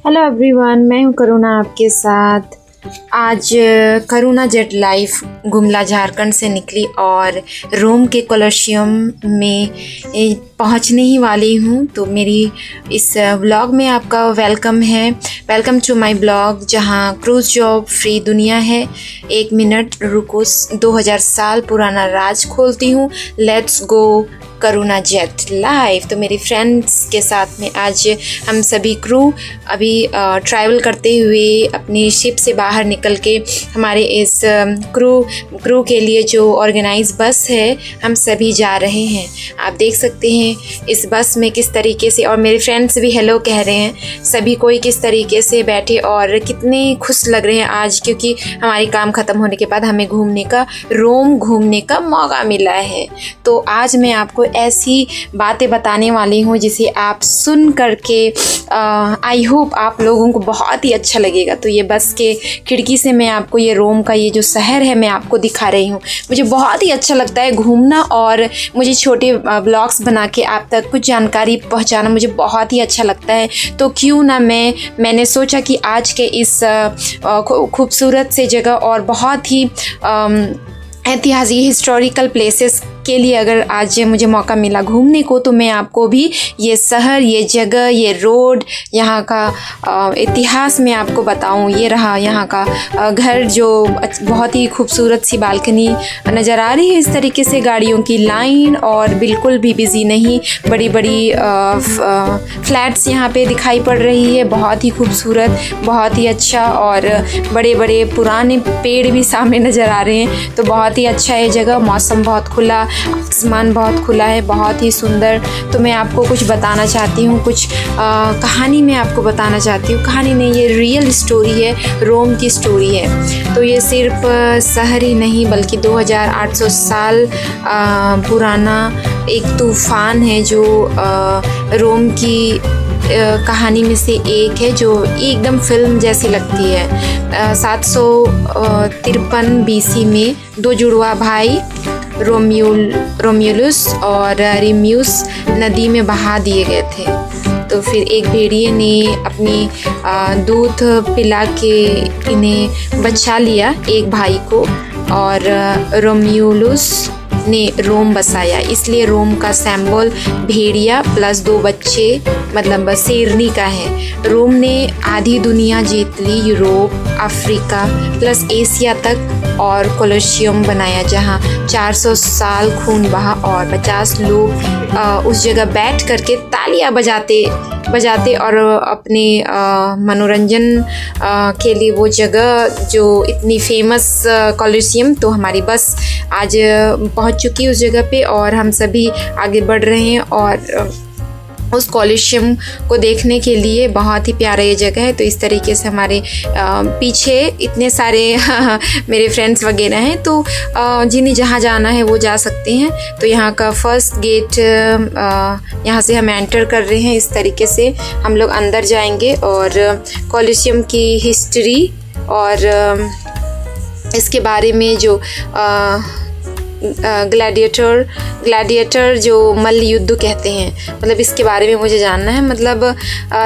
Hello everyone, मैं हूं करुणा आपके साथ। आज करुणा जेट लाइफ गुमला झारखंड से निकली और रोम के कोलोसियम में पहुंचने ही वाली हूं। तो मेरी इस व्लॉग में आपका वेलकम है। वेलकम टू माय ब्लॉग, जहां क्रूज जॉब फ्री दुनिया है। 1 मिनट रुको, 2000 साल पुराना राज खोलती हूँ। Let's go Karuna jet life. तो मेरी फ्रेंड्स के साथ में आज हम सभी क्रू अभी ट्रैवल करते हुए अपनी शिप से बाहर निकल के हमारे इस क्रू के लिए जो ऑर्गेनाइज बस है, हम सभी जा रहे हैं। आप देख सकते हैं इस बस में किस तरीके से, और मेरे फ्रेंड्स भी हेलो कह रहे हैं, सभी कोई किस तरीके से बैठे और कितने खुश लग रहे हैं आज, क्योंकि हमारी काम ख़त्म होने के बाद हमें रोम घूमने का मौका मिला है। तो आज मैं आपको ऐसी बातें बताने वाली हूँ जिसे आप सुन करके आई होप आप लोगों को बहुत ही अच्छा लगेगा। तो ये बस के खिड़की से मैं आपको ये रोम का ये जो शहर है मैं आपको दिखा रही हूँ। मुझे बहुत ही अच्छा लगता है घूमना, और मुझे छोटे ब्लॉग्स बना के आप तक कुछ जानकारी पहुँचाना मुझे बहुत ही अच्छा लगता है। तो क्यों ना मैंने सोचा कि आज के इस खूबसूरत से जगह और बहुत ही ऐतिहासिक हिस्टोरिकल प्लेसेस के लिए अगर आज मुझे मौका मिला घूमने को, तो मैं आपको भी ये शहर, ये जगह, ये रोड, यहाँ का इतिहास मैं आपको बताऊँ। ये रहा यहाँ का घर, जो बहुत ही खूबसूरत सी बालकनी नज़र आ रही है। इस तरीके से गाड़ियों की लाइन, और बिल्कुल भी बिज़ी नहीं, बड़ी बड़ी फ्लैट्स यहाँ पे दिखाई पड़ रही है। बहुत ही खूबसूरत, बहुत ही अच्छा, और बड़े बड़े पुराने पेड़ भी सामने नज़र आ रहे हैं। तो बहुत ही अच्छा है जगह, मौसम बहुत खुला, आसमान बहुत खुला है, बहुत ही सुंदर। तो मैं आपको कुछ बताना चाहती हूँ, कुछ कहानी मैं आपको बताना चाहती हूँ। कहानी नहीं, ये रियल स्टोरी है, रोम की स्टोरी है। तो ये सिर्फ शहर ही नहीं बल्कि 2800 साल पुराना एक तूफ़ान है, जो रोम की कहानी में से एक है, जो एकदम फिल्म जैसी लगती है। 753 BC में 2 जुड़वा भाई रोम्यूलस और रिम्यूस नदी में बहा दिए गए थे। तो फिर एक भेड़िए ने अपनी दूध पिला के इन्हें बचा लिया, एक भाई को, और रोम्यूलस ने रोम बसाया। इसलिए रोम का सिंबल भेड़िया प्लस 2 बच्चे मतलब शेरनी का है। रोम ने आधी दुनिया जीत ली, यूरोप, अफ्रीका प्लस एशिया तक, और कोलोसियम बनाया जहां 400 साल खून बहा, और 50 लोग उस जगह बैठ करके तालियां बजाते और अपने मनोरंजन के लिए वो जगह जो इतनी फेमस कोलोसियम। तो हमारी बस आज पहुंच चुकी है उस जगह पे, और हम सभी आगे बढ़ रहे हैं और उस कोलोसियम को देखने के लिए। बहुत ही प्यारा ये जगह है। तो इस तरीके से हमारे पीछे इतने सारे मेरे फ्रेंड्स वगैरह हैं, तो जिन्हें जहाँ जाना है वो जा सकते हैं। तो यहाँ का फर्स्ट गेट, यहाँ से हम एंटर कर रहे हैं। इस तरीके से हम लोग अंदर जाएंगे और कोलोसियम की हिस्ट्री और इसके बारे में जो ग्लैडिएटर जो मल्ल युद्ध कहते हैं, मतलब इसके बारे में मुझे जानना है। मतलब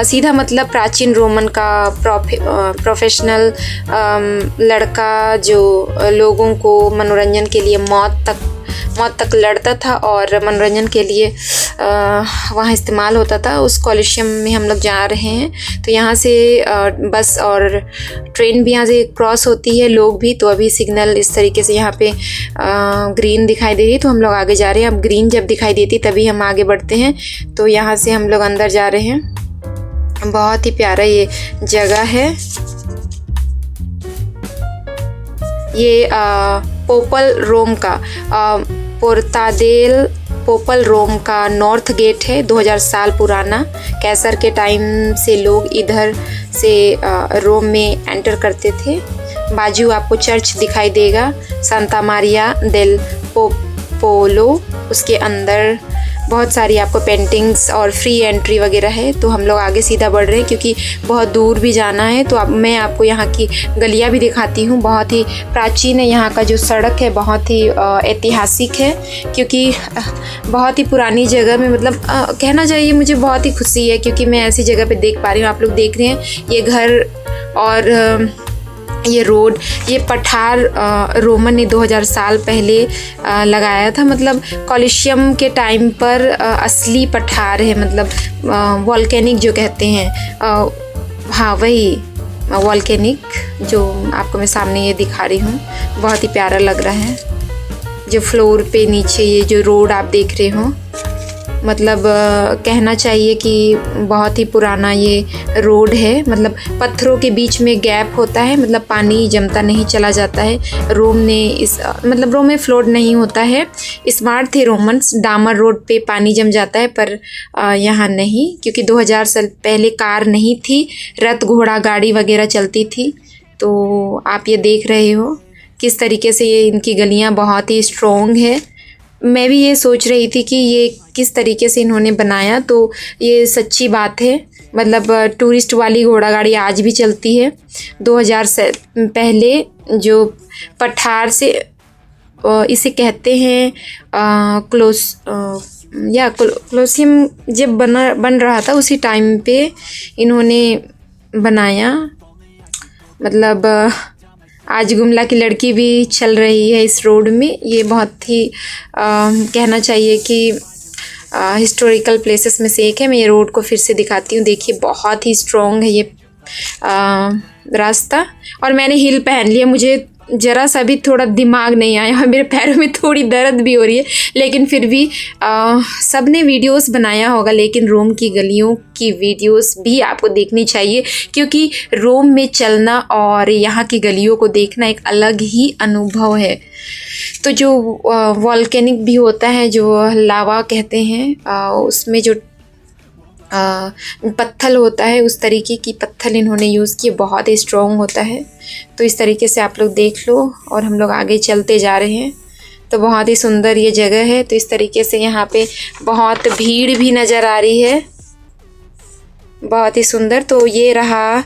सीधा मतलब प्राचीन रोमन का प्रोफेशनल लड़का, जो लोगों को मनोरंजन के लिए मौत तक लड़ता था और मनोरंजन के लिए वहाँ इस्तेमाल होता था। उस कोलोसियम में हम लोग जा रहे हैं। तो यहाँ से बस और ट्रेन भी यहाँ से क्रॉस होती है, लोग भी। तो अभी सिग्नल इस तरीके से यहाँ पे ग्रीन दिखाई दे रही है, तो हम लोग आगे जा रहे हैं। अब ग्रीन जब दिखाई देती तभी हम आगे बढ़ते हैं। तो यहाँ से हम लोग अंदर जा रहे हैं। बहुत ही प्यारा ये जगह है। ये पोपल रोम का नॉर्थ गेट है, 2000 साल पुराना। कैसर के टाइम से लोग इधर से रोम में एंटर करते थे। बाजू आपको चर्च दिखाई देगा, सांता मारिया देल पोलो। उसके अंदर बहुत सारी आपको पेंटिंग्स और फ्री एंट्री वगैरह है। तो हम लोग आगे सीधा बढ़ रहे हैं क्योंकि बहुत दूर भी जाना है। तो अब मैं आपको यहाँ की गलियाँ भी दिखाती हूँ। बहुत ही प्राचीन है यहाँ का जो सड़क है, बहुत ही ऐतिहासिक है क्योंकि बहुत ही पुरानी जगह में, मतलब कहना चाहिए मुझे बहुत ही खुशी है क्योंकि मैं ऐसी जगह पे देख पा रही हूँ। आप लोग देख रहे हैं ये घर और ये रोड, ये पठार रोमन ने 2000 साल पहले लगाया था। मतलब कॉलिशियम के टाइम पर असली पठार है, मतलब वॉल्केनिक जो कहते हैं, हाँ वही वॉल्केनिक जो आपको मैं सामने ये दिखा रही हूँ। बहुत ही प्यारा लग रहा है। जो फ्लोर पे नीचे ये जो रोड आप देख रहे हो, मतलब कहना चाहिए कि बहुत ही पुराना ये रोड है। मतलब पत्थरों के बीच में गैप होता है, मतलब पानी जमता नहीं चला जाता है। रोम में फ्लोड नहीं होता है। स्मार्ट थे रोमन्स, डामर रोड पे पानी जम जाता है, पर यहाँ नहीं, क्योंकि 2000 साल पहले कार नहीं थी, रथ घोड़ा गाड़ी वगैरह चलती थी। तो आप ये देख रहे हो किस तरीके से ये इनकी गलियाँ बहुत ही स्ट्रॉन्ग है। मैं भी ये सोच रही थी कि ये किस तरीके से इन्होंने बनाया, तो ये सच्ची बात है। मतलब टूरिस्ट वाली घोड़ा गाड़ी आज भी चलती है। 2000 से पहले जो पठार से इसे कहते हैं क्लोसियम जब बन रहा था उसी टाइम पे इन्होंने बनाया। मतलब आज गुमला की लड़की भी चल रही है इस रोड में। ये बहुत ही कहना चाहिए कि हिस्टोरिकल प्लेसेस में से एक है। मैं ये रोड को फिर से दिखाती हूँ। देखिए बहुत ही स्ट्रॉन्ग है ये रास्ता। और मैंने हील पहन लिया, मुझे ज़रा सा भी थोड़ा दिमाग नहीं आया। मेरे पैरों में थोड़ी दर्द भी हो रही है, लेकिन फिर भी सब ने वीडियोस बनाया होगा, लेकिन रोम की गलियों की वीडियोस भी आपको देखनी चाहिए क्योंकि रोम में चलना और यहाँ की गलियों को देखना एक अलग ही अनुभव है। तो जो वॉल्केनिक भी होता है, जो लावा कहते हैं, उसमें जो पत्थर होता है, उस तरीके की पत्थर इन्होंने यूज़ किए, बहुत ही स्ट्रॉन्ग होता है। तो इस तरीके से आप लोग देख लो और हम लोग आगे चलते जा रहे हैं। तो बहुत ही सुंदर ये जगह है। तो इस तरीके से यहाँ पे बहुत भीड़ भी नज़र आ रही है, बहुत ही सुंदर। तो ये रहा,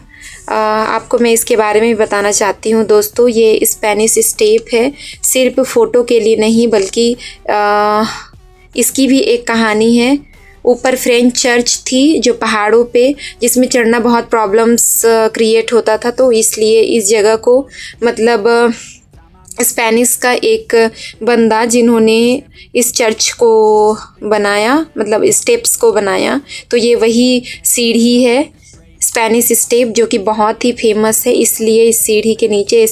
आपको मैं इसके बारे में भी बताना चाहती हूँ दोस्तों। ये स्पेनिश स्टेप है, सिर्फ फ़ोटो के लिए नहीं बल्कि इसकी भी एक कहानी है। ऊपर फ्रेंच चर्च थी जो पहाड़ों पे, जिसमें चढ़ना बहुत प्रॉब्लम्स क्रिएट होता था, तो इसलिए इस जगह को, मतलब स्पेनिश का एक बंदा जिन्होंने इस चर्च को बनाया, मतलब स्टेप्स को बनाया, तो ये वही सीढ़ी है स्पेनिश स्टेप, जो कि बहुत ही फेमस है। इसलिए इस सीढ़ी के नीचे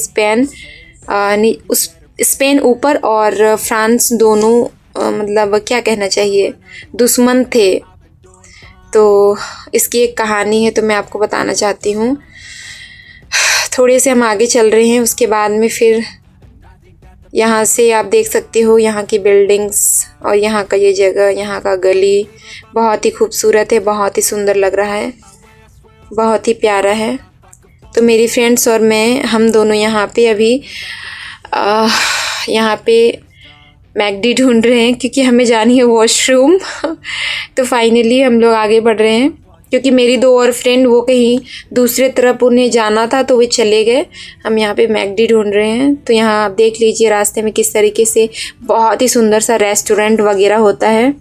स्पेन ऊपर और फ्रांस दोनों मतलब क्या कहना चाहिए, दुश्मन थे। तो इसकी एक कहानी है, तो मैं आपको बताना चाहती हूँ। थोड़े से हम आगे चल रहे हैं, उसके बाद में फिर यहाँ से आप देख सकते हो यहाँ की बिल्डिंग्स और यहाँ का ये जगह, यहाँ का गली बहुत ही खूबसूरत है, बहुत ही सुंदर लग रहा है, बहुत ही प्यारा है। तो मेरी फ्रेंड्स और मैं, हम दोनों यहाँ पे अभी यहाँ पे मैकडी ढूंढ रहे हैं क्योंकि हमें जानी है वॉशरूम। तो फाइनली हम लोग आगे बढ़ रहे हैं क्योंकि मेरी दो और फ्रेंड वो कहीं दूसरे तरफ उन्हें जाना था तो वे चले गए। हम यहाँ पे मैकडी ढूंढ रहे हैं। तो यहाँ आप देख लीजिए रास्ते में किस तरीके से बहुत ही सुंदर सा रेस्टोरेंट वगैरह होता है,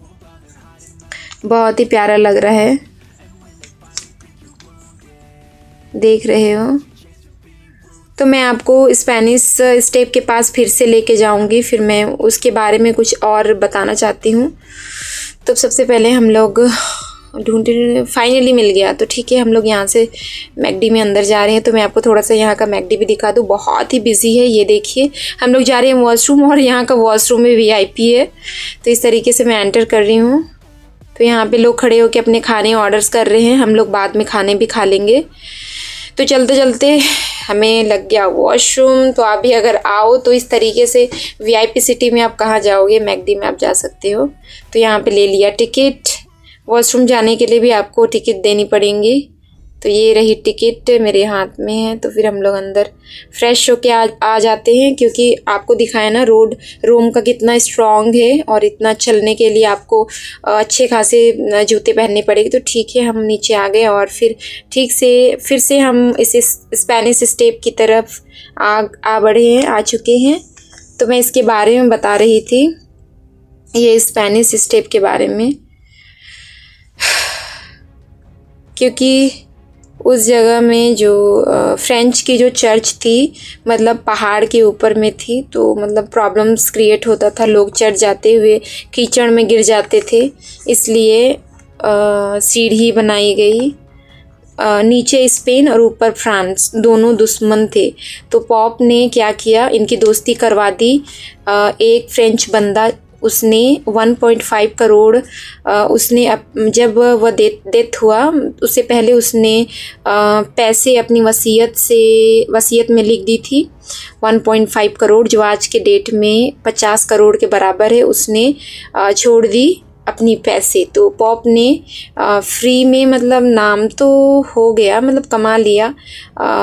बहुत ही प्यारा लग रहा है, देख रहे हो। तो मैं आपको स्पेनिश स्टेप के पास फिर से लेके जाऊंगी, फिर मैं उसके बारे में कुछ और बताना चाहती हूँ। तो सबसे पहले हम लोग ढूंढे, फाइनली मिल गया। तो ठीक है, हम लोग यहाँ से मैकडी में अंदर जा रहे हैं। तो मैं आपको थोड़ा सा यहाँ का मैकडी भी दिखा दूँ, बहुत ही बिजी है। ये देखिए हम लोग जा रहे हैं वॉशरूम, और यहाँ का वॉशरूम में VIP है। तो इस तरीके से मैं एंटर कर रही हूँ। तो यहाँ पे लोग खड़े होकर अपने खाने ऑर्डर्स कर रहे हैं, हम लोग बाद में खाने भी खा लेंगे। तो चलते चलते हमें लग गया वॉशरूम। तो आप भी अगर आओ तो इस तरीके से VIP सिटी में आप कहाँ जाओगे, मैकडी में आप जा सकते हो। तो यहाँ पे ले लिया टिकट। वॉशरूम जाने के लिए भी आपको टिकट देनी पड़ेगी। तो ये रही टिकट मेरे हाथ में है। तो फिर हम लोग अंदर फ्रेश होके आ जाते हैं, क्योंकि आपको दिखाया ना रोड रोम का कितना स्ट्रॉन्ग है और इतना चलने के लिए आपको अच्छे खासे जूते पहनने पड़ेंगे। तो ठीक है, हम नीचे आ गए और फिर ठीक से फिर से हम इस स्पेनिश स्टेप की तरफ आ चुके हैं। तो मैं इसके बारे में बता रही थी, ये स्पेनिश स्टेप के बारे में, क्योंकि उस जगह में जो फ्रेंच की जो चर्च थी मतलब पहाड़ के ऊपर में थी, तो मतलब प्रॉब्लम्स क्रिएट होता था, लोग चढ़ जाते हुए कीचड़ में गिर जाते थे, इसलिए सीढ़ी बनाई गई। नीचे स्पेन और ऊपर फ्रांस दोनों दुश्मन थे, तो पॉप ने क्या किया, इनकी दोस्ती करवा दी। एक फ्रेंच बंदा, उसने 1.5 करोड़ उसने जब वह डेथ हुआ उससे पहले उसने पैसे अपनी वसीयत में लिख दी थी। 1.5 करोड़ जो आज के डेट में 50 करोड़ के बराबर है, उसने छोड़ दी अपनी पैसे। तो पॉप ने फ्री में मतलब नाम तो हो गया, मतलब कमा लिया।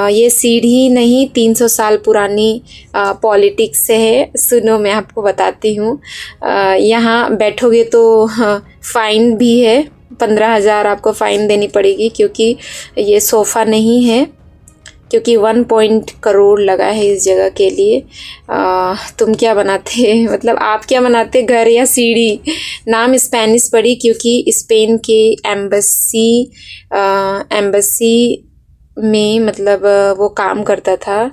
ये सीढ़ी नहीं 300 साल पुरानी पॉलिटिक्स है। सुनो मैं आपको बताती हूँ। यहाँ बैठोगे तो फ़ाइन भी है, 15,000 आपको फ़ाइन देनी पड़ेगी, क्योंकि ये सोफ़ा नहीं है, क्योंकि 1 करोड़ लगा है इस जगह के लिए। तुम क्या बनाते मतलब आप क्या बनाते, घर या सीढ़ी? नाम स्पेनिश पड़ी क्योंकि स्पेन के एम्बेसी में मतलब वो काम करता था।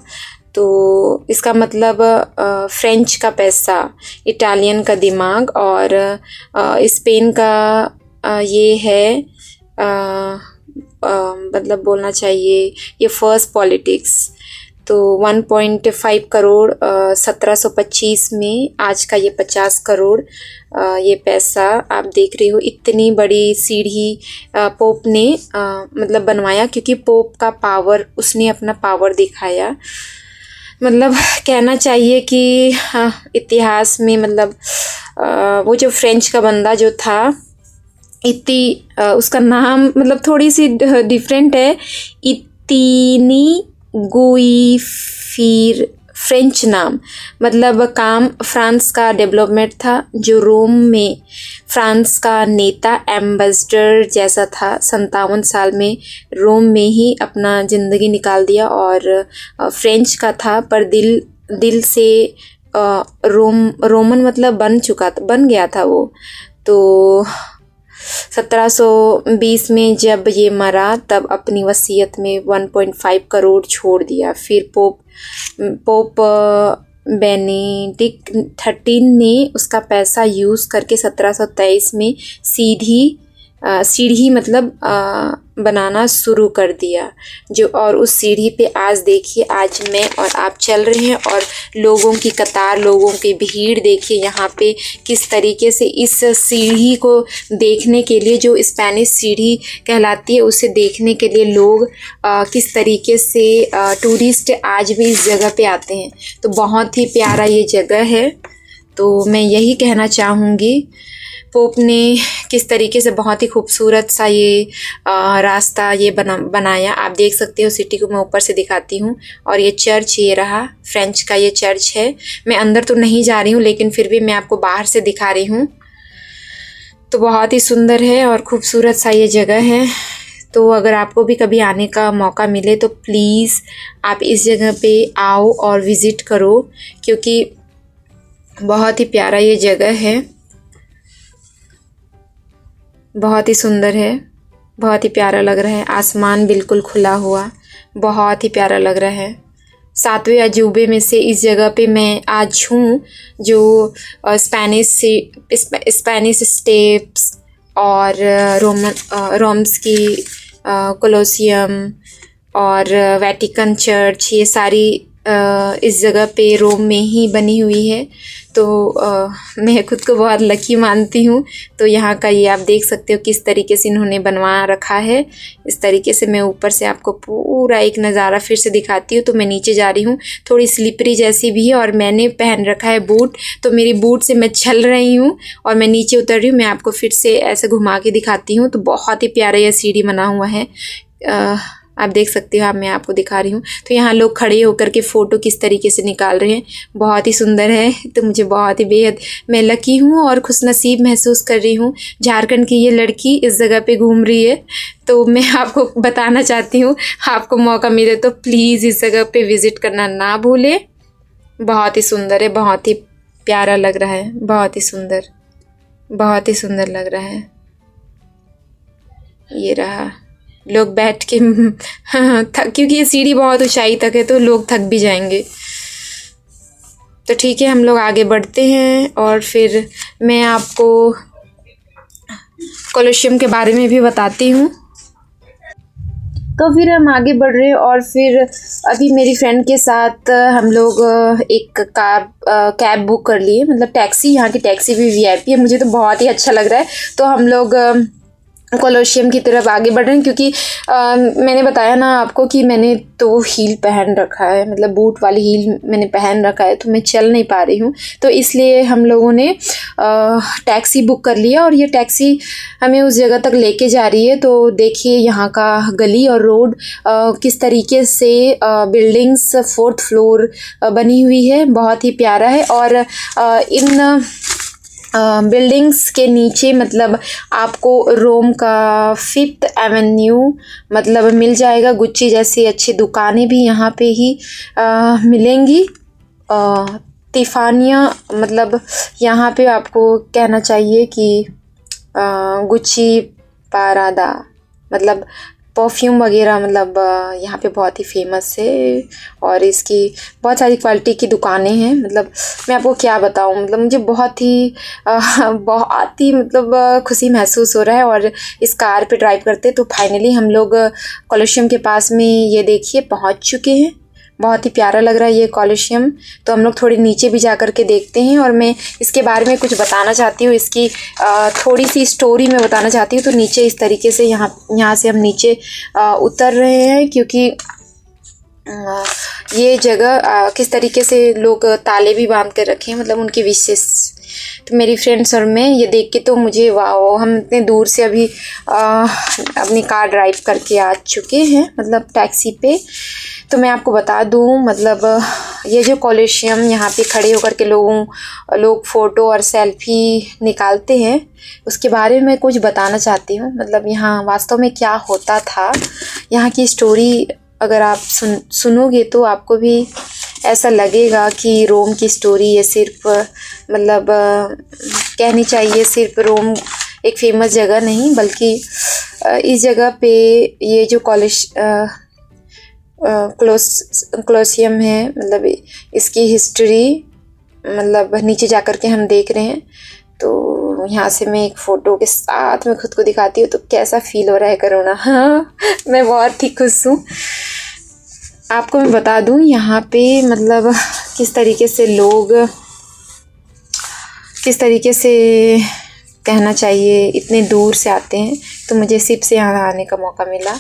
तो इसका मतलब फ्रेंच का पैसा, इटालियन का दिमाग और स्पेन का ये है मतलब बोलना चाहिए ये फर्स्ट पॉलिटिक्स। तो 1.5 करोड़ 1725 में, आज का ये 50 करोड़ ये पैसा आप देख रहे हो। इतनी बड़ी सीढ़ी पोप ने मतलब बनवाया, क्योंकि पोप का पावर, उसने अपना पावर दिखाया। मतलब कहना चाहिए कि इतिहास में मतलब वो जो फ्रेंच का बंदा जो था, उसका नाम मतलब थोड़ी सी डिफरेंट है, इतिनी गुइफिर, फ्रेंच नाम। मतलब काम फ्रांस का डेवलपमेंट था, जो रोम में फ्रांस का नेता एम्बेसडर जैसा था। 57 साल में रोम में ही अपना ज़िंदगी निकाल दिया, और फ्रेंच का था पर दिल से रोमन मतलब बन गया था वो। तो 1720 में जब ये मरा तब अपनी वसीयत में 1.5 करोड़ छोड़ दिया। फिर पोप बेनेडिक्ट 13 ने उसका पैसा यूज़ करके 1723 में सीढ़ी मतलब बनाना शुरू कर दिया। जो और उस सीढ़ी पे आज देखिए, आज मैं और आप चल रहे हैं, और लोगों की कतार, लोगों की भीड़ देखिए यहाँ पे किस तरीके से। इस सीढ़ी को देखने के लिए, जो स्पेनिश सीढ़ी कहलाती है, उसे देखने के लिए लोग किस तरीके से टूरिस्ट आज भी इस जगह पे आते हैं। तो बहुत ही प्यारा ये जगह है। तो मैं यही कहना चाहूँगी, पोप ने किस तरीके से बहुत ही खूबसूरत सा ये रास्ता ये बनाया। आप देख सकते हो, सिटी को मैं ऊपर से दिखाती हूँ। और ये चर्च ये रहा, फ्रेंच का ये चर्च है। मैं अंदर तो नहीं जा रही हूँ, लेकिन फिर भी मैं आपको बाहर से दिखा रही हूँ। तो बहुत ही सुंदर है और ख़ूबसूरत सा ये जगह है। तो अगर आपको भी कभी आने का मौका मिले तो प्लीज़ आप इस जगह पे आओ और विज़िट करो, क्योंकि बहुत ही प्यारा ये जगह है, बहुत ही सुंदर है, बहुत ही प्यारा लग रहा है। आसमान बिल्कुल खुला हुआ, बहुत ही प्यारा लग रहा है। 7वें अजूबे में से इस जगह पे मैं आज हूँ, जो स्पेनिश स्टेप्स और रोम्स की कोलोसियम और वेटिकन चर्च, ये सारी इस जगह पे रोम में ही बनी हुई है। तो मैं खुद को बहुत लकी मानती हूँ। तो यहाँ का ये आप देख सकते हो किस तरीके से इन्होंने बनवा रखा है। इस तरीके से मैं ऊपर से आपको पूरा एक नज़ारा फिर से दिखाती हूँ। तो मैं नीचे जा रही हूँ, थोड़ी स्लिपरी जैसी भी है, और मैंने पहन रखा है बूट, तो मेरी बूट से मैं चल रही हूँ और मैं नीचे उतर रही हूँ। मैं आपको फिर से ऐसे घुमा के दिखाती हूँ। तो बहुत ही प्यारा यह सीढ़ी बना हुआ है, आप देख सकते हो, मैं आपको दिखा रही हूँ। तो यहाँ लोग खड़े होकर के फ़ोटो किस तरीके से निकाल रहे हैं, बहुत ही सुंदर है। तो मुझे बहुत ही बेहद, मैं लकी हूँ और खुशनसीब महसूस कर रही हूँ। झारखंड की ये लड़की इस जगह पे घूम रही है, तो मैं आपको बताना चाहती हूँ, आपको मौका मिले तो प्लीज़ इस जगह पे विज़िट करना ना भूलें। बहुत ही सुंदर है, बहुत ही प्यारा लग रहा है, बहुत ही सुंदर, बहुत ही सुंदर लग रहा है। ये रहा, लोग बैठ के थक, क्योंकि ये सीढ़ी बहुत ऊंचाई तक है तो लोग थक भी जाएंगे। तो ठीक है, हम लोग आगे बढ़ते हैं और फिर मैं आपको कोलोशियम के बारे में भी बताती हूँ। तो फिर हम आगे बढ़ रहे हैं और फिर अभी मेरी फ्रेंड के साथ हम लोग एक कैब बुक कर लिए, मतलब टैक्सी। यहाँ की टैक्सी भी वीआईपी है, मुझे तो बहुत ही अच्छा लग रहा है। तो हम लोग कोलोशियम की तरफ आगे बढ़ रहे हैं, क्योंकि मैंने बताया ना आपको कि मैंने तो हील पहन रखा है, मतलब बूट वाली हील मैंने पहन रखा है, तो मैं चल नहीं पा रही हूँ। तो इसलिए हम लोगों ने टैक्सी बुक कर लिया और ये टैक्सी हमें उस जगह तक लेके जा रही है। तो देखिए यहाँ का गली और रोड किस तरीके से बिल्डिंग्स 4th फ्लोर बनी हुई है, बहुत ही प्यारा है। और इन बिल्डिंग्स के नीचे मतलब आपको रोम का 5th एवेन्यू मतलब मिल जाएगा। गुच्ची जैसी अच्छी दुकानें भी यहाँ पे ही मिलेंगी। तिफानिया मतलब यहाँ पे आपको कहना चाहिए कि गुच्ची, पारादा मतलब परफ्यूम वगैरह, मतलब यहाँ पे बहुत ही फेमस है और इसकी बहुत सारी क्वालिटी की दुकानें हैं। मतलब मैं आपको क्या बताऊँ, मतलब मुझे बहुत ही मतलब खुशी महसूस हो रहा है। और इस कार पे ड्राइव करते तो फाइनली हम लोग कोलोशियम के पास में ये देखिए पहुँच चुके हैं। बहुत ही प्यारा लग रहा है ये कोलोशियम। तो हम लोग थोड़ी नीचे भी जा कर के देखते हैं और मैं इसके बारे में कुछ बताना चाहती हूँ, इसकी थोड़ी सी स्टोरी मैं बताना चाहती हूँ। तो नीचे इस तरीके से यहाँ से हम नीचे उतर रहे हैं, क्योंकि ये जगह किस तरीके से लोग ताले भी बांध कर रखे हैं, मतलब उनकी विशेष। तो मेरी फ्रेंड्स और मैं ये देख के तो मुझे वाह, हम इतने दूर से अभी अपनी कार ड्राइव करके आ चुके हैं, मतलब टैक्सी पे। तो मैं आपको बता दूं, मतलब ये जो कोलोशियम यहाँ पे खड़े होकर के लोग फ़ोटो और सेल्फी निकालते हैं, उसके बारे में कुछ बताना चाहती हूँ। मतलब यहाँ वास्तव में क्या होता था, यहाँ की स्टोरी अगर आप सुनोगे तो आपको भी ऐसा लगेगा कि रोम की स्टोरी ये सिर्फ मतलब कहनी चाहिए सिर्फ रोम एक फेमस जगह नहीं, बल्कि इस जगह पे ये जो कोलोशियम है, मतलब इसकी हिस्ट्री मतलब नीचे जा कर के हम देख रहे हैं। तो यहाँ से मैं एक फ़ोटो के साथ में खुद को दिखाती हूँ, तो कैसा फील हो रहा है करुणा। हाँ, मैं बहुत ही खुश हूँ। आपको मैं बता दूँ यहाँ पे मतलब किस तरीके से कहना चाहिए इतने दूर से आते हैं। तो मुझे सिर्फ से यहाँ आने का मौका मिला,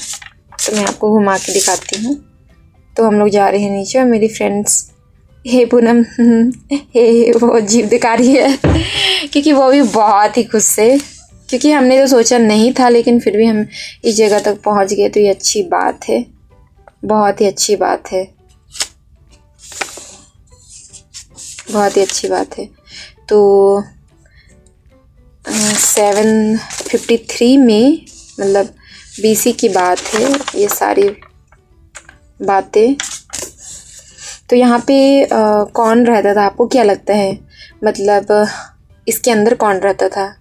तो मैं आपको घुमा के दिखाती हूँ। तो हम लोग जा रहे हैं नीचे और मेरी फ्रेंड्स, हे पूनम, हे वो जीभ दिखा रही है क्योंकि वो भी बहुत ही खुश है, क्योंकि हमने तो सोचा नहीं था, लेकिन फिर भी हम इस जगह तक पहुँच गए। तो ये अच्छी बात है, बहुत ही अच्छी बात है, बहुत ही अच्छी बात है। तो 753 में मतलब BC की बात है ये सारी बातें। तो यहाँ पे कौन रहता था, आपको क्या लगता है, मतलब इसके अंदर कौन रहता था?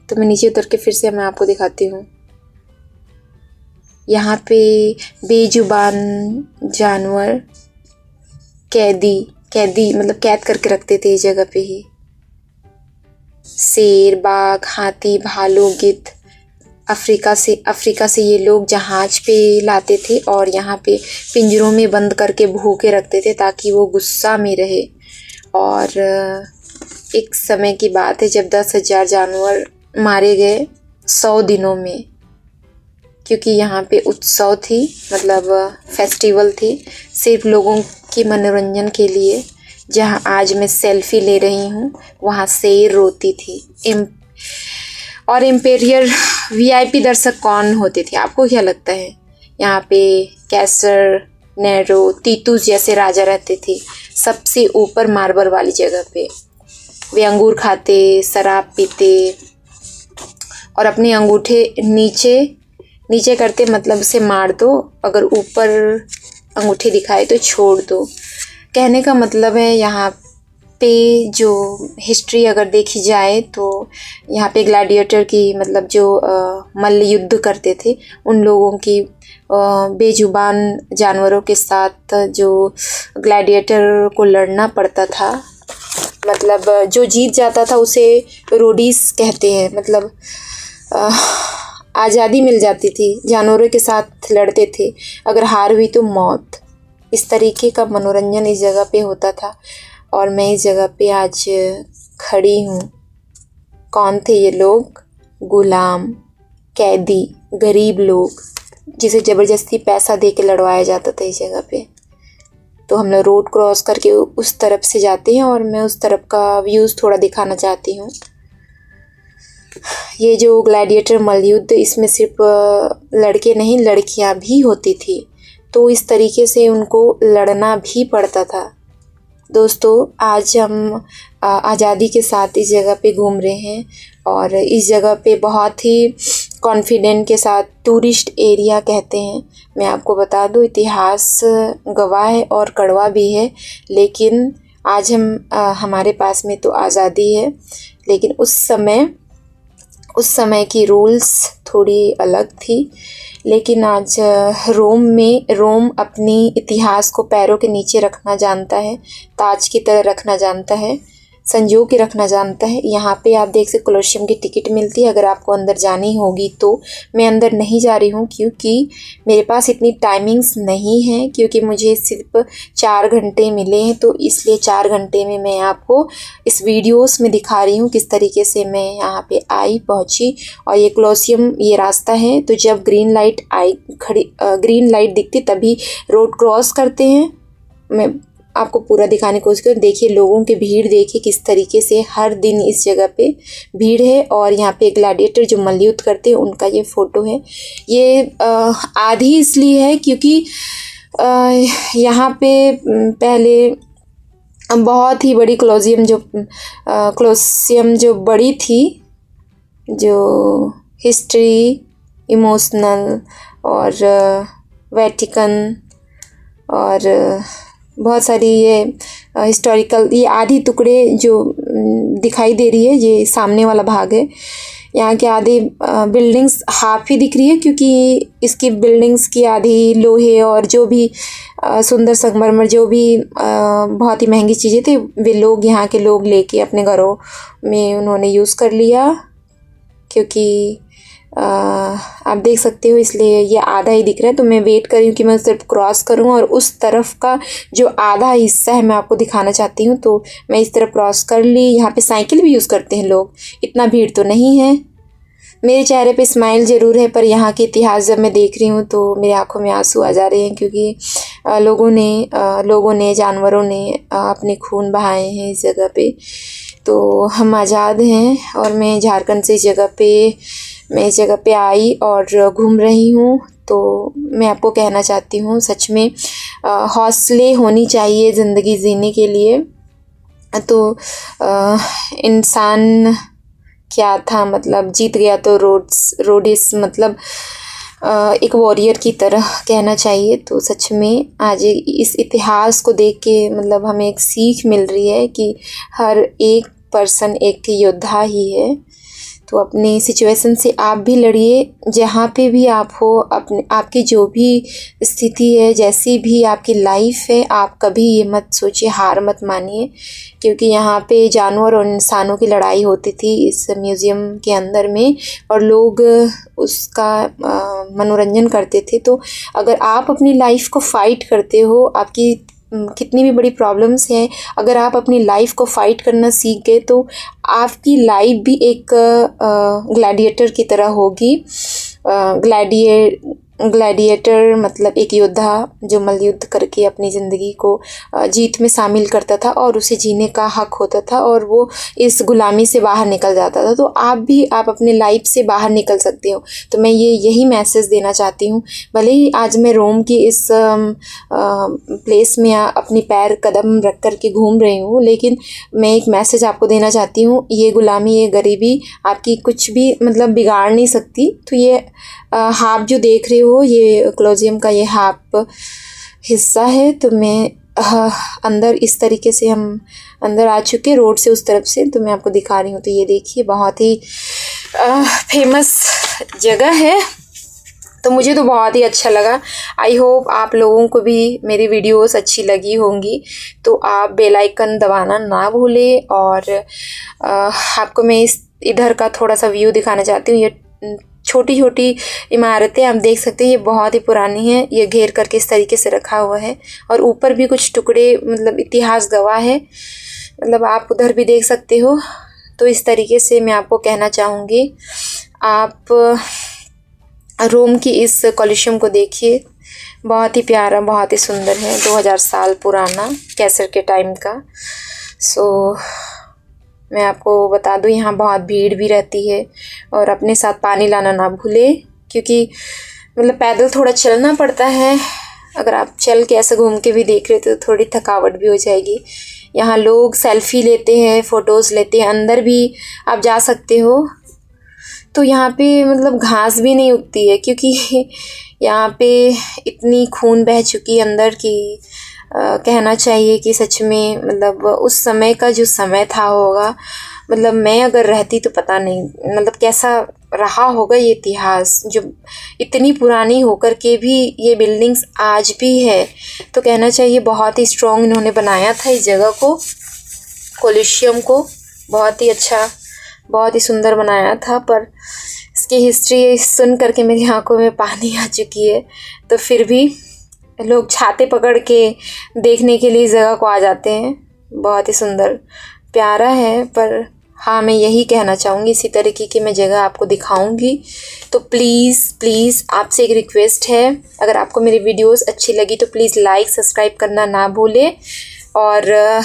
तो मैं नीचे उतर के फिर से मैं आपको दिखाती हूँ। यहाँ पे बेजुबान जानवर, कैदी मतलब कैद करके रखते थे इस जगह पे ही। शेर, बाघ, हाथी, भालू, गिद्ध अफ्रीका से ये लोग जहाज पे लाते थे और यहाँ पे पिंजरों में बंद करके भूखे रखते थे ताकि वो गुस्सा में रहे। और एक समय की बात है जब 10,000 जानवर मारे गए 100 दिनों में, क्योंकि यहाँ पे उत्सव थी, मतलब फेस्टिवल थी सिर्फ लोगों के मनोरंजन के लिए। जहाँ आज मैं सेल्फी ले रही हूँ वहाँ शेर रोती थी। और इम्पेरियल VIP दर्शक कौन होते थे, आपको क्या लगता है? यहाँ पे कैसर, नेरो, तीतुस जैसे राजा रहते थे, सबसे ऊपर मार्बल वाली जगह पे। वे अंगूर खाते, शराब पीते और अपने अंगूठे नीचे नीचे करते, मतलब उसे मार दो, अगर ऊपर अंगूठे दिखाए तो छोड़ दो। कहने का मतलब है यहाँ पे जो हिस्ट्री अगर देखी जाए तो यहाँ पे ग्लैडिएटर की, मतलब जो मल्ल युद्ध करते थे उन लोगों की, बेजुबान जानवरों के साथ जो ग्लैडिएटर को लड़ना पड़ता था, मतलब जो जीत जाता था उसे रोडीस कहते हैं, मतलब आज़ादी मिल जाती थी, जानवरों के साथ लड़ते थे, अगर हार हुई तो मौत। इस तरीके का मनोरंजन इस जगह पे होता था और मैं इस जगह पे आज खड़ी हूँ। कौन थे ये लोग? गुलाम, कैदी, गरीब लोग जिसे ज़बरदस्ती पैसा दे के लड़वाया जाता था इस जगह पे। तो हम लोग रोड क्रॉस करके उस तरफ से जाते हैं और मैं उस तरफ का व्यूज़ थोड़ा दिखाना चाहती हूँ। ये जो ग्लैडिएटर मल्लयुद्ध, इसमें सिर्फ लड़के नहीं लड़कियां भी होती थी, तो इस तरीके से उनको लड़ना भी पड़ता था। दोस्तों, आज हम आज़ादी के साथ इस जगह पे घूम रहे हैं और इस जगह पे बहुत ही कॉन्फिडेंट के साथ टूरिस्ट एरिया कहते हैं। मैं आपको बता दूं, इतिहास गवाह है और कड़वा भी है, लेकिन आज हमारे पास में तो आज़ादी है, लेकिन उस समय की रूल्स थोड़ी अलग थी। लेकिन आज रोम अपनी इतिहास को पैरों के नीचे रखना जानता है, ताज की तरह रखना जानता है, संजो के रखना जानता है। यहाँ पे आप देख सकते कोलोसियम की टिकट मिलती है, अगर आपको अंदर जानी होगी तो। मैं अंदर नहीं जा रही हूँ क्योंकि मेरे पास इतनी टाइमिंग्स नहीं है, क्योंकि मुझे सिर्फ 4 घंटे मिले हैं, तो इसलिए 4 घंटे में मैं आपको इस वीडियोस में दिखा रही हूँ किस तरीके से मैं यहाँ पे पहुँची। और ये कोलोसियम, ये रास्ता है, तो जब ग्रीन लाइट दिखती तभी रोड क्रॉस करते हैं। मैं आपको पूरा दिखाने की कोशिश करूँ। देखिए लोगों की भीड़, देखिए किस तरीके से हर दिन इस जगह पे भीड़ है। और यहाँ पे ग्लैडिएटर जो मल्लयुद्ध करते हैं उनका ये फ़ोटो है। ये आधी इसलिए है क्योंकि यहाँ पे पहले बहुत ही बड़ी कोलोसियम जो बड़ी थी, जो हिस्ट्री, इमोशनल और वेटिकन और बहुत सारी ये हिस्टोरिकल, ये आधी टुकड़े जो दिखाई दे रही है, ये सामने वाला भाग है। यहाँ के आधी बिल्डिंग्स हाफ ही दिख रही है क्योंकि इसकी बिल्डिंग्स की आधी लोहे और जो भी सुंदर संगमरमर, जो भी बहुत ही महंगी चीज़ें थी, वे लोग, यहाँ के लोग लेके अपने घरों में उन्होंने यूज़ कर लिया। क्योंकि आप देख सकते हो, इसलिए ये आधा ही दिख रहा है। तो मैं वेट कर रही हूँ कि मैं सिर्फ क्रॉस करूँ और उस तरफ का जो आधा हिस्सा है मैं आपको दिखाना चाहती हूँ। तो मैं इस तरफ क्रॉस कर ली। यहाँ पे साइकिल भी यूज़ करते हैं लोग, इतना भीड़ तो नहीं है। मेरे चेहरे पे स्माइल ज़रूर है, पर यहाँ के इतिहास जब मैं देख रही हूँ तो मेरी आँखों में आंसू आ जा रहे हैं, क्योंकि लोगों ने जानवरों ने अपने खून बहाए हैं इस जगह पे। तो हम आज़ाद हैं और मैं झारखंड से मैं इस जगह पे आई और घूम रही हूँ। तो मैं आपको कहना चाहती हूँ, सच में हौसले होनी चाहिए ज़िंदगी जीने के लिए। तो इंसान क्या था, मतलब जीत गया तो रोडिस, मतलब एक वॉरियर की तरह कहना चाहिए। तो सच में आज इस इतिहास को देख के मतलब हमें एक सीख मिल रही है कि हर एक पर्सन एक योद्धा ही है। तो अपनी सिचुएशन से आप भी लड़िए, जहाँ पे भी आप हो, आपकी जो भी स्थिति है, जैसी भी आपकी लाइफ है, आप कभी ये मत सोचिए, हार मत मानिए। क्योंकि यहाँ पे जानवर और इंसानों की लड़ाई होती थी इस म्यूज़ियम के अंदर में, और लोग उसका मनोरंजन करते थे। तो अगर आप अपनी लाइफ को फ़ाइट करते हो, आपकी कितनी भी बड़ी प्रॉब्लम्स हैं, अगर आप अपनी लाइफ को फ़ाइट करना सीख गए तो आपकी लाइफ भी एक ग्लैडिएटर की तरह होगी। ग्लैडिएटर मतलब एक योद्धा जो मल्लयुद्ध के अपनी ज़िंदगी को जीत में शामिल करता था और उसे जीने का हक होता था और वो इस गुलामी से बाहर निकल जाता था। तो आप अपने लाइफ से बाहर निकल सकते हो। तो मैं यही मैसेज देना चाहती हूँ। भले ही आज मैं रोम की इस प्लेस में अपनी पैर कदम रख कर के घूम रही हूँ, लेकिन मैं एक मैसेज आपको देना चाहती हूँ। ये गुलामी, ये गरीबी आपकी कुछ भी मतलब बिगाड़ नहीं सकती। तो ये हाफ जो देख रहे हो, ये कोलोसियम का ये हाफ हिस्सा है। तो मैं अंदर इस तरीके से हम अंदर आ चुके रोड से उस तरफ से, तो मैं आपको दिखा रही हूँ। तो ये देखिए, बहुत ही फेमस जगह है। तो मुझे तो बहुत ही अच्छा लगा। आई होप आप लोगों को भी मेरी वीडियोस अच्छी लगी होंगी। तो आप बेल आइकन दबाना ना भूलें। और आपको मैं इधर का थोड़ा सा व्यू दिखाना चाहती हूँ। ये छोटी छोटी इमारतें आप देख सकते हैं, ये बहुत ही पुरानी है। ये घेर करके इस तरीके से रखा हुआ है और ऊपर भी कुछ टुकड़े मतलब इतिहास गवाह है, मतलब आप उधर भी देख सकते हो। तो इस तरीके से मैं आपको कहना चाहूँगी, आप रोम की इस कोलोसियम को देखिए। बहुत ही प्यारा, बहुत ही सुंदर है। 2000 साल पुराना, कैसर के टाइम का। सो मैं आपको बता दूं, यहाँ बहुत भीड़ भी रहती है और अपने साथ पानी लाना ना भूलें, क्योंकि मतलब पैदल थोड़ा चलना पड़ता है। अगर आप चल के ऐसे घूम के भी देख रहे तो थोड़ी थकावट भी हो जाएगी। यहाँ लोग सेल्फ़ी लेते हैं, फ़ोटोज़ लेते हैं। अंदर भी आप जा सकते हो। तो यहाँ पे मतलब घास भी नहीं उगती है, क्योंकि यहाँ पे इतनी खून बह चुकी है अंदर की कहना चाहिए कि सच में मतलब उस समय का जो समय था होगा, मतलब मैं अगर रहती तो पता नहीं मतलब कैसा रहा होगा ये इतिहास, जो इतनी पुरानी होकर के भी ये बिल्डिंग्स आज भी है। तो कहना चाहिए बहुत ही स्ट्रॉन्ग इन्होंने बनाया था इस जगह को, कोलोसियम को। बहुत ही अच्छा, बहुत ही सुंदर बनाया था। पर इसकी हिस्ट्री सुन करके मेरी आंखों में पानी आ चुकी है। तो फिर भी लोग छाते पकड़ के देखने के लिए इस जगह को आ जाते हैं। बहुत ही सुंदर, प्यारा है। पर हाँ, मैं यही कहना चाहूँगी, इसी तरीके की मैं जगह आपको दिखाऊंगी। तो प्लीज़ आपसे एक रिक्वेस्ट है, अगर आपको मेरी वीडियोस अच्छी लगी तो प्लीज़ लाइक सब्सक्राइब करना ना भूलें। और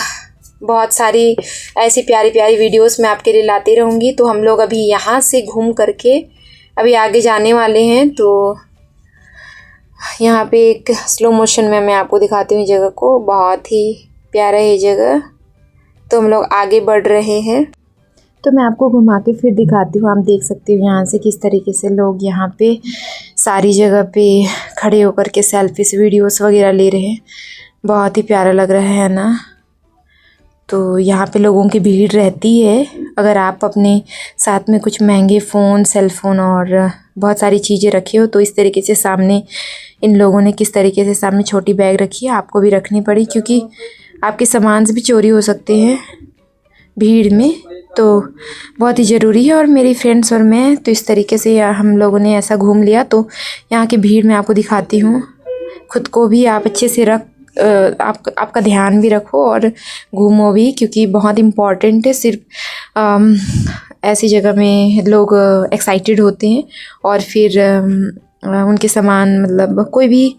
बहुत सारी ऐसी प्यारी प्यारी वीडियोस मैं आपके लिए लाती रहूँगी। तो हम लोग अभी यहाँ से घूम करके अभी आगे जाने वाले हैं। तो यहाँ पे एक स्लो मोशन में मैं आपको दिखाती हूँ जगह को। बहुत ही प्यारा है ये जगह। तो हम लोग आगे बढ़ रहे हैं। तो मैं आपको घुमा के फिर दिखाती हूँ। आप देख सकते हो यहाँ से किस तरीके से लोग यहाँ पे सारी जगह पे खड़े होकर के सेल्फीज वीडियोस वगैरह ले रहे हैं। बहुत ही प्यारा लग रहा है ना। तो यहाँ पे लोगों की भीड़ रहती है। अगर आप अपने साथ में कुछ महंगे फ़ोन, सेल फ़ोन और बहुत सारी चीज़ें रखी हो, तो इस तरीके से सामने इन लोगों ने किस तरीके से सामने छोटी बैग रखी है, आपको भी रखनी पड़ी, क्योंकि आपके सामान भी चोरी हो सकते हैं भीड़ में। तो बहुत ही ज़रूरी है। और मेरी फ्रेंड्स और मैं तो इस तरीके से हम लोगों ने ऐसा घूम लिया। तो यहाँ की भीड़ मैं आपको दिखाती हूँ। खुद को भी आप अच्छे से आपका ध्यान भी रखो और घूमो भी, क्योंकि बहुत इम्पॉर्टेंट है। सिर्फ ऐसी जगह में लोग एक्साइटेड होते हैं और फिर उनके सामान मतलब कोई भी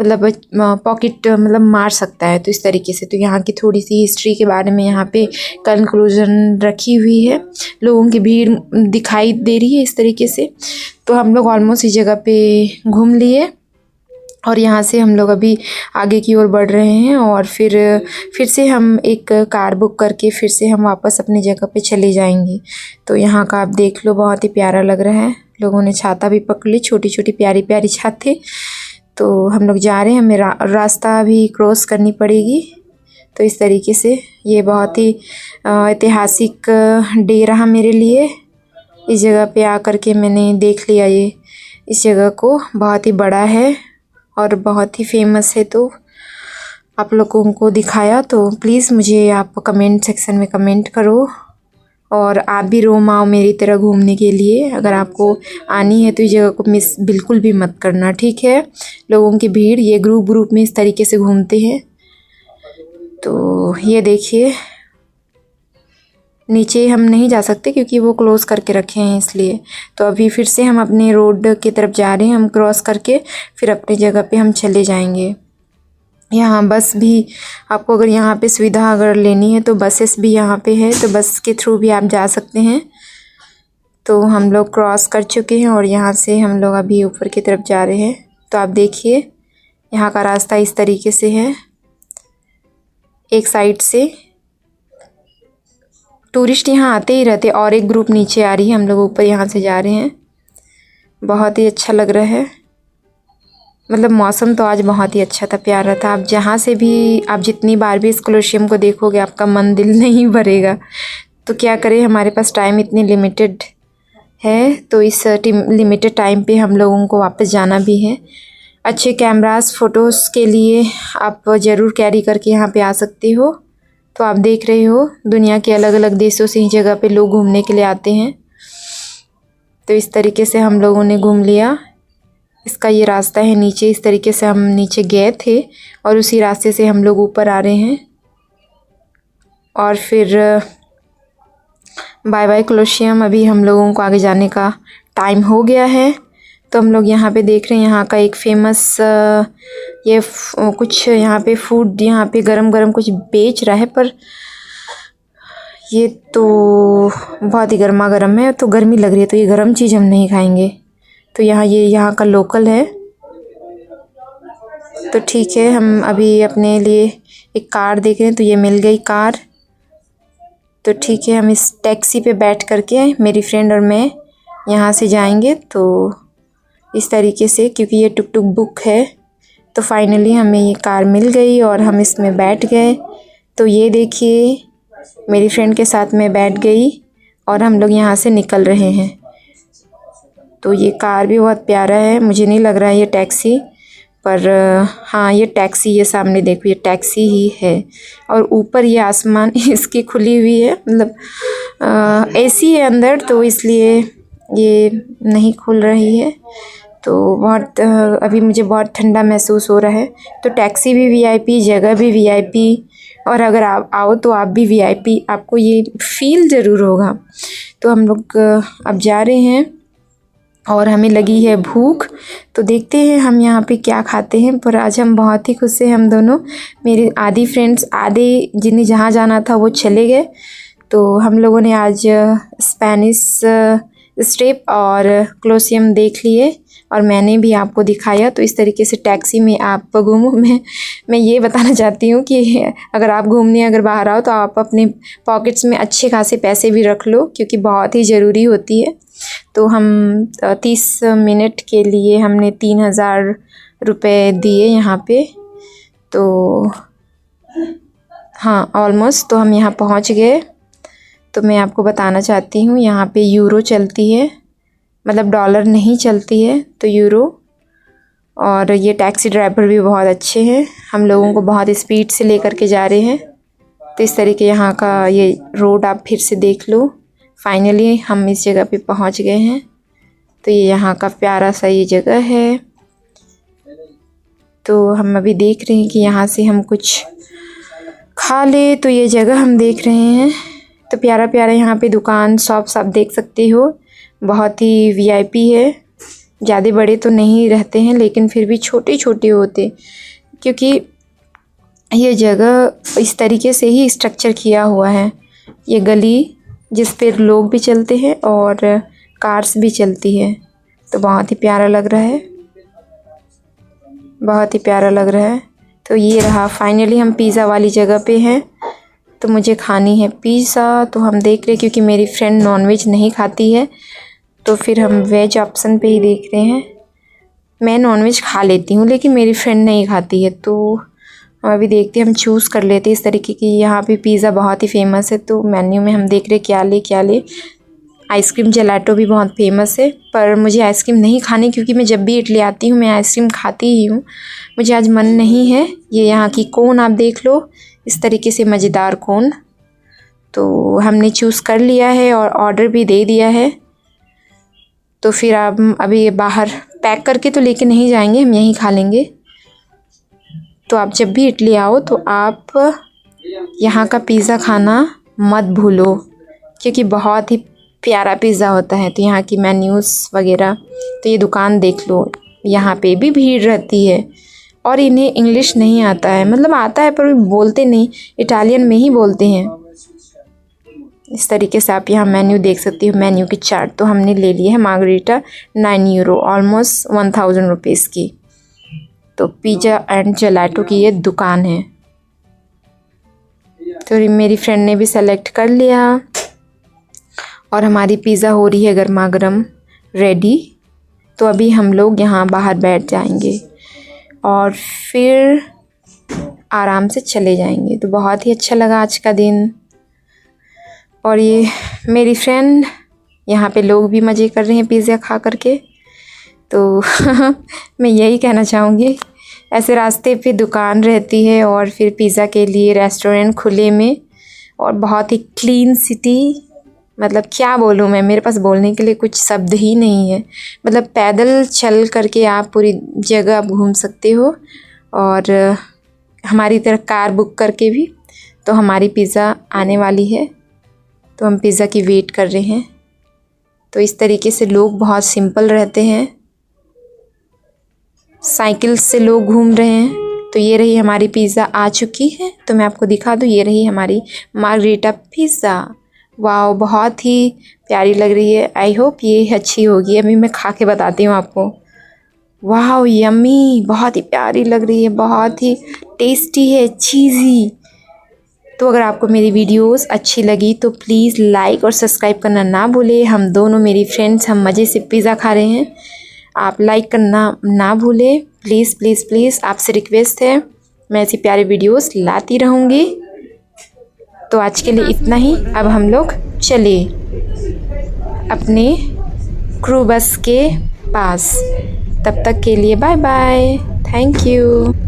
मतलब पॉकेट मतलब मार सकता है। तो इस तरीके से तो यहाँ की थोड़ी सी हिस्ट्री के बारे में यहाँ पे कंक्लूजन रखी हुई है। लोगों की भीड़ दिखाई दे रही है इस तरीके से। तो हम लोग ऑलमोस्ट इस जगह पे घूम लिए और यहाँ से हम लोग अभी आगे की ओर बढ़ रहे हैं। और फिर से हम एक कार बुक करके फिर से हम वापस अपनी जगह पे चले जाएंगे। तो यहाँ का आप देख लो, बहुत ही प्यारा लग रहा है। लोगों ने छाता भी पकड़ ली, छोटी छोटी प्यारी प्यारी छाते। तो हम लोग जा रहे हैं, हमें रास्ता भी क्रॉस करनी पड़ेगी। तो इस तरीके से ये बहुत ही ऐतिहासिक डे रहा मेरे लिए। इस जगह पे आकर के मैंने देख लिया, ये इस जगह को बहुत ही बड़ा है और बहुत ही फेमस है। तो आप लोगों को दिखाया। तो प्लीज़ मुझे आप कमेंट सेक्शन में कमेंट करो और आप भी रोम आओ मेरी तरह घूमने के लिए। अगर आपको आनी है तो इस जगह को मिस बिल्कुल भी मत करना, ठीक है। लोगों की भीड़, ये ग्रुप में इस तरीके से घूमते हैं। तो ये देखिए, नीचे हम नहीं जा सकते क्योंकि वो क्लोज़ करके रखे हैं इसलिए। तो अभी फिर से हम अपने रोड की तरफ जा रहे हैं। हम क्रॉस करके फिर अपनी जगह पे हम चले जाएंगे। यहाँ बस भी आपको अगर यहाँ पे सुविधा अगर लेनी है तो बसेस भी यहाँ पे है, तो बस के थ्रू भी आप जा सकते हैं। तो हम लोग क्रॉस कर चुके हैं और यहाँ से हम लोग अभी ऊपर की तरफ जा रहे हैं। तो आप देखिए यहाँ का रास्ता इस तरीके से है। एक साइड से टूरिस्ट यहाँ आते ही रहते और एक ग्रुप नीचे आ रही है, हम लोग ऊपर यहाँ से जा रहे हैं। बहुत ही अच्छा लग रहा है, मतलब मौसम तो आज बहुत ही अच्छा था, प्यारा था। आप जहाँ से भी, आप जितनी बार भी इस कोलोशियम को देखोगे आपका मन दिल नहीं भरेगा। तो क्या करें, हमारे पास टाइम इतनी लिमिटेड है, तो इस लिमिटेड टाइम पे हम लोगों को वापस जाना भी है। अच्छे कैमरास फ़ोटोज़ के लिए आप ज़रूर कैरी करके यहाँ पे आ सकते हो। तो आप देख रहे हो दुनिया के अलग अलग देशों से इस जगह पे लोग घूमने के लिए आते हैं। तो इस तरीके से हम लोगों ने घूम लिया। इसका ये रास्ता है नीचे, इस तरीके से हम नीचे गए थे और उसी रास्ते से हम लोग ऊपर आ रहे हैं। और फिर बाय बाय कोलोशियम। अभी हम लोगों को आगे जाने का टाइम हो गया है। तो हम लोग यहाँ पे देख रहे हैं यहाँ का एक फेमस कुछ यहाँ पे फूड, यहाँ पे गरम गरम कुछ बेच रहा है, पर ये तो बहुत ही गर्मा गर्म है, तो गर्मी लग रही है, तो ये गर्म चीज़ हम नहीं खाएंगे। तो ये यहाँ का लोकल है। तो ठीक है, हम अभी अपने लिए एक कार देख रहे हैं, तो ये मिल गई कार। तो ठीक है, हम इस टैक्सी पे बैठ करके मेरी फ्रेंड और मैं यहाँ से जाएंगे। तो इस तरीके से, क्योंकि ये टुक टुक बुक है, तो फाइनली हमें ये कार मिल गई और हम इसमें बैठ गए। तो ये देखिए मेरी फ्रेंड के साथ मैं बैठ गई और हम लोग यहाँ से निकल रहे हैं। तो ये कार भी बहुत प्यारा है, मुझे नहीं लग रहा है ये टैक्सी, पर हाँ ये टैक्सी, ये सामने देखो ये टैक्सी ही है। और ऊपर ये आसमान इसकी खुली हुई है, मतलब एसी है अंदर, तो इसलिए ये नहीं खुल रही है। तो बहुत अभी मुझे बहुत ठंडा महसूस हो रहा है। तो टैक्सी भी वीआईपी, जगह भी वीआईपी, और अगर आप आओ तो आप भी वीआईपी, आपको ये फील ज़रूर होगा। तो हम लोग अब जा रहे हैं और हमें लगी है भूख, तो देखते हैं हम यहाँ पे क्या खाते हैं। पर आज हम बहुत ही खुश हैं, हम दोनों, मेरे आधी फ्रेंड्स, आधे जिन्हें जहाँ जाना था वो चले गए। तो हम लोगों ने आज स्पेनिश स्टेप और कोलोशियम देख लिए और मैंने भी आपको दिखाया। तो इस तरीके से टैक्सी में आप घूमो। मैं ये बताना चाहती हूँ कि अगर आप घूमने अगर बाहर आओ तो आप अपने पॉकेट्स में अच्छे खासे पैसे भी रख लो, क्योंकि बहुत ही ज़रूरी होती है। तो हम 30 मिनट के लिए हमने 3000 रुपये दिए यहाँ पे। तो हाँ ऑलमोस्ट, तो हम यहाँ पहुँच गए। तो मैं आपको बताना चाहती हूँ यहाँ पे यूरो चलती है, मतलब डॉलर नहीं चलती है, तो यूरो। और ये टैक्सी ड्राइवर भी बहुत अच्छे हैं, हम लोगों को बहुत स्पीड से लेकर के जा रहे हैं। तो इस तरीके यहाँ का ये रोड आप फिर से देख लो। फाइनली हम इस जगह पे पहुँच गए हैं। तो ये यहाँ का प्यारा सा ये जगह है। तो हम अभी देख रहे हैं कि यहाँ से हम कुछ खा ले। तो ये जगह हम देख रहे हैं, तो प्यारा प्यारा यहाँ पे दुकान शॉप्स आप देख सकते हो, बहुत ही वीआईपी है। ज़्यादा बड़े तो नहीं रहते हैं, लेकिन फिर भी छोटे छोटे होते, क्योंकि ये जगह इस तरीके से ही स्ट्रक्चर किया हुआ है। ये गली जिस पर लोग भी चलते हैं और कार्स भी चलती है। तो बहुत ही प्यारा लग रहा है, बहुत ही प्यारा लग रहा है। तो ये रहा, फाइनली हम पिज़्ज़ा वाली जगह पे हैं। तो मुझे खानी है पिज़्ज़ा। तो हम देख रहे, क्योंकि मेरी फ्रेंड नॉनवेज नहीं खाती है, तो फिर हम वेज ऑप्शन पे ही देख रहे हैं। मैं नॉनवेज खा लेती हूँ, लेकिन मेरी फ्रेंड नहीं खाती है, तो हम अभी देखते हैं, हम चूज़ कर लेते हैं इस तरीके की। यहाँ पे पिज़्ज़ा बहुत ही फेमस है, तो मेन्यू में हम देख रहे क्या ले। आइसक्रीम जेलाटो भी बहुत फेमस है, पर मुझे आइसक्रीम नहीं खानी, क्योंकि मैं जब भी इटली आती हूँ मैं आइसक्रीम खाती ही हूँ। मुझे आज मन नहीं है। ये यहाँ की कोन आप देख लो, इस तरीके से मज़ेदार कोन। तो हमने चूज़ कर लिया है और ऑर्डर भी दे दिया है। तो फिर आप अभी बाहर पैक करके तो लेके नहीं जाएंगे, हम यहीं खा लेंगे। तो आप जब भी इटली आओ तो आप यहाँ का पिज़्ज़ा खाना मत भूलो, क्योंकि बहुत ही प्यारा पिज़्ज़ा होता है। तो यहाँ की मेन्यूज़ वगैरह, तो ये दुकान देख लो, यहाँ पे भी भीड़ रहती है, और इन्हें इंग्लिश नहीं आता है, मतलब आता है पर बोलते नहीं, इटालियन में ही बोलते हैं। इस तरीके से आप यहाँ मेन्यू देख सकती हो, मेन्यू की चार्ट। तो हमने ले लिया है मार्गरीटा 9 यूरो, ऑलमोस्ट 1000 रुपीज़ की। तो पिज़्ज़ा एंड जेलाटो की ये दुकान है। तो मेरी फ्रेंड ने भी सेलेक्ट कर लिया और हमारी पिज़्ज़ा हो रही है गर्मा गर्म रेडी। तो अभी हम लोग यहाँ बाहर बैठ जाएंगे और फिर आराम से चले जाएंगे। तो बहुत ही अच्छा लगा आज का दिन। और ये मेरी फ्रेंड, यहाँ पे लोग भी मज़े कर रहे हैं पिज़्ज़ा खा करके। तो मैं यही कहना चाहूँगी, ऐसे रास्ते पे दुकान रहती है और फिर पिज़्ज़ा के लिए रेस्टोरेंट खुले में, और बहुत ही क्लीन सिटी। मतलब क्या बोलूँ मैं, मेरे पास बोलने के लिए कुछ शब्द ही नहीं है। मतलब पैदल चल करके आप पूरी जगह आप घूम सकते हो, और हमारी तरह कार बुक करके भी। तो हमारी पिज़्ज़ा आने वाली है, तो हम पिज़्ज़ा की वेट कर रहे हैं। तो इस तरीके से लोग बहुत सिंपल रहते हैं, साइकिल से लोग घूम रहे हैं। तो ये रही हमारी पिज़्ज़ा आ चुकी है। तो मैं आपको दिखा दूँ, ये रही हमारी मार्गरीटा पिज़्ज़ा। वाह, बहुत ही प्यारी लग रही है। आई होप ये अच्छी होगी। अभी मैं खा के बताती हूँ आपको। वाह यम्मी, बहुत ही प्यारी लग रही है, बहुत ही टेस्टी है, चीज़ी। तो अगर आपको मेरी वीडियोस अच्छी लगी तो प्लीज़ लाइक और सब्सक्राइब करना ना भूलें। हम दोनों, मेरी फ्रेंड्स, हम मज़े से पिज़्ज़ा खा रहे हैं। आप लाइक करना ना भूलें, प्लीज़ प्लीज़ प्लीज़, आपसे रिक्वेस्ट है। मैं ऐसी प्यारी वीडियोस लाती रहूँगी। तो आज के लिए इतना ही। अब हम लोग चले अपने क्रू बस के पास। तब तक के लिए बाय बाय, थैंक यू।